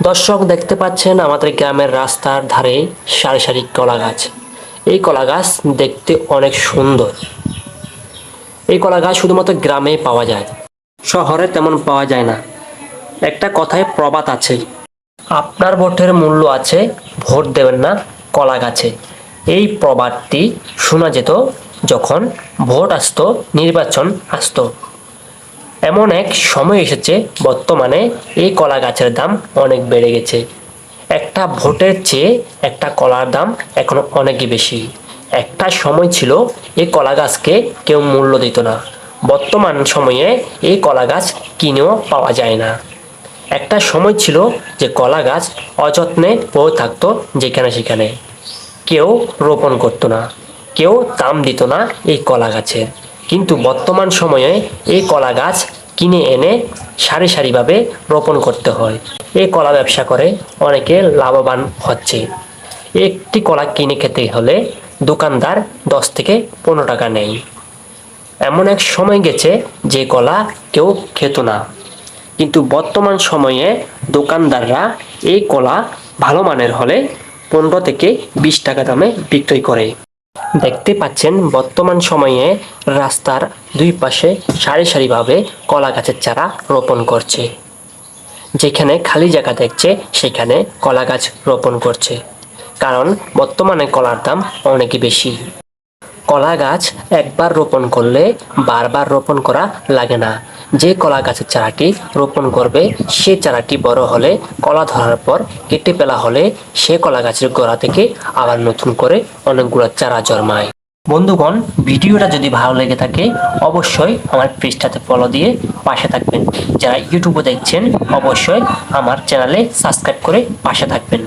দর্শক দেখতে পাচ্ছেন আমাদের গ্রামের রাস্তার ধারে সারি সারি কলা গাছ। এই কলা গাছ দেখতে অনেক সুন্দর। এই কলা গাছ শুধুমাত্র গ্রামেই পাওয়া যায়, শহরে তেমন পাওয়া যায় না। একটা কথায় প্রবাদ আছে, আপনার ভোটের মূল্য আছে, ভোট দেবেন না কলা গাছে। এই প্রবাদটি শোনা যেত যখন ভোট আসতো, নির্বাচন আসতো। এমন এক সময় এসেছে বর্তমানে এই কলা গাছের দাম অনেক বেড়ে গেছে। একটা ভোটের চেয়ে একটা কলার দাম এখন অনেকই বেশি। একটা সময় ছিল এই কলা গাছকে কেউ মূল্য দিত না। বর্তমান সময়ে এই কলা গাছ কিনেও পাওয়া যায় না। একটা সময় ছিল যে কলা গাছ অযত্নে পড়ে থাকতো যেখানে সেখানে, কেউ রোপণ করতো না, কেউ দাম দিত না এই কলা গাছের। কিন্তু বর্তমান সময়ে এই কলা গাছ কিনে এনে সারি সারিভাবে রোপণ করতে হয়। এই কলা ব্যবসা করে অনেকে লাভবান হচ্ছে। একটি কলা কিনে খেতে হলে দোকানদার 10 থেকে 15 টাকা নেয়। এমন এক সময় গেছে যে কলা কেউ খেত না, কিন্তু বর্তমান সময়ে দোকানদাররা এই কলা ভালো মানের হলে 15 থেকে 20 টাকা দামে বিক্রি করে। দেখতে পাচ্ছেন বর্তমান সময়ে রাস্তার দুই পাশে সারি সারিভাবে কলা গাছের চারা রোপণ করছে। যেখানে খালি জায়গা দেখছে সেখানে কলা গাছ রোপণ করছে, কারণ বর্তমানে কলার দাম অনেক বেশি। কলা গাছ একবার রোপণ করলে বারবার রোপণ করা লাগে না। যে কলা গাছের চারাটি রোপণ করবে সে চারাটি বড় হলে, কলা ধরার পর কেটে ফেলা হলে সে কলা গাছের গোড়া থেকে আবার নতুন করে অনেকগুলো চারা জন্মায়। বন্ধুগণ, ভিডিওটা যদি ভালো লেগে থাকে অবশ্যই আমার পেজটাতে ফলো দিয়ে পাশে থাকবেন। যারা ইউটিউবে দেখছেন অবশ্যই আমার চ্যানেলে সাবস্ক্রাইব করে পাশে থাকবেন।